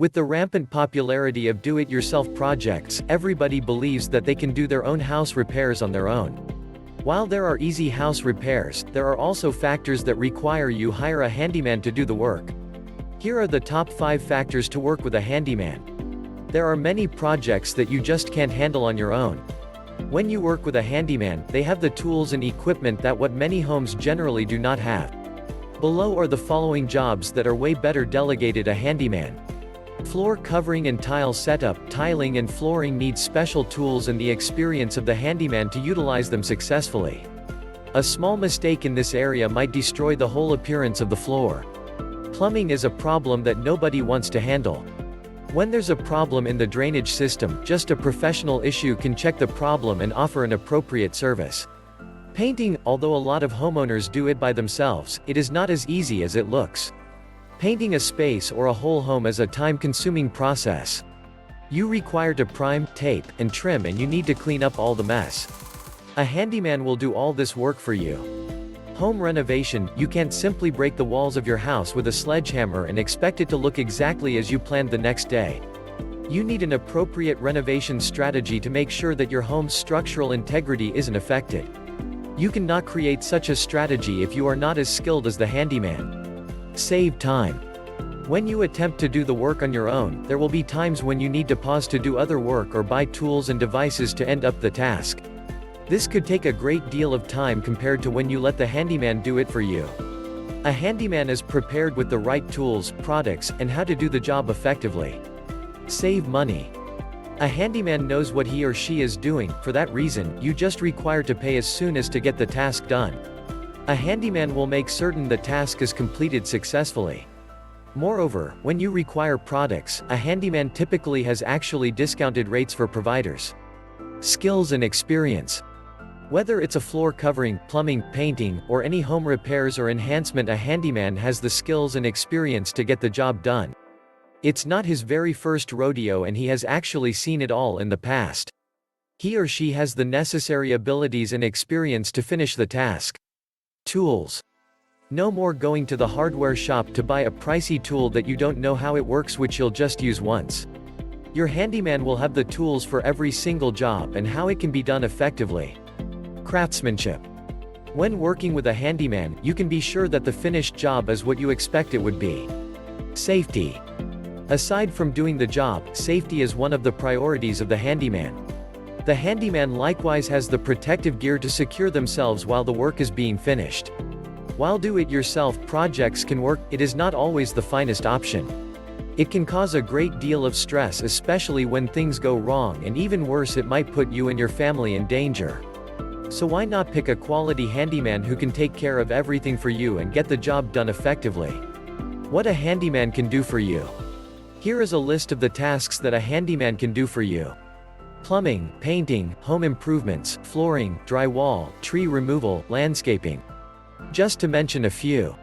With the rampant popularity of do-it-yourself projects, everybody believes that they can do their own house repairs on their own. While there are easy house repairs, there are also factors that require you hire a handyman to do the work. Here are the top 5 factors to work with a handyman. There are many projects that you just can't handle on your own. When you work with a handyman, they have the tools and equipment that what many homes generally do not have. Below are the following jobs that are way better delegated a handyman. Floor covering and tile setup. Tiling and flooring need special tools and the experience of the handyman to utilize them successfully. A small mistake in this area might destroy the whole appearance of the floor. Plumbing is a problem that nobody wants to handle. When there's a problem in the drainage system, just a professional issue can check the problem and offer an appropriate service. Painting, although a lot of homeowners do it by themselves, it is not as easy as it looks. Painting a space or a whole home is a time-consuming process. You require to prime, tape, and trim, and you need to clean up all the mess. A handyman will do all this work for you. Home renovation, you can't simply break the walls of your house with a sledgehammer and expect it to look exactly as you planned the next day. You need an appropriate renovation strategy to make sure that your home's structural integrity isn't affected. You cannot create such a strategy if you are not as skilled as the handyman. Save time. When you attempt to do the work on your own, there will be times when you need to pause to do other work or buy tools and devices to end up the task. This could take a great deal of time compared to when you let the handyman do it for you. A handyman is prepared with the right tools, products, and how to do the job effectively. Save money. A handyman knows what he or she is doing. For that reason, you just require to pay as soon as to get the task done. A handyman will make certain the task is completed successfully. Moreover, when you require products, a handyman typically has actually discounted rates for providers. Skills and experience. Whether it's a floor covering, plumbing, painting, or any home repairs or enhancement, a handyman has the skills and experience to get the job done. It's not his very first rodeo, and he has actually seen it all in the past. He or she has the necessary abilities and experience to finish the task. Tools. No more going to the hardware shop to buy a pricey tool that you don't know how it works, which you'll just use once. Your handyman will have the tools for every single job and how it can be done effectively. Craftsmanship. When working with a handyman, you can be sure that the finished job is what you expect it would be. Safety. Aside from doing the job, safety is one of the priorities of the handyman. The handyman likewise has the protective gear to secure themselves while the work is being finished. While do-it-yourself projects can work, it is not always the finest option. It can cause a great deal of stress, especially when things go wrong, and even worse, it might put you and your family in danger. So why not pick a quality handyman who can take care of everything for you and get the job done effectively? What a handyman can do for you. Here is a list of the tasks that a handyman can do for you. Plumbing, painting, home improvements, flooring, drywall, tree removal, landscaping. Just to mention a few.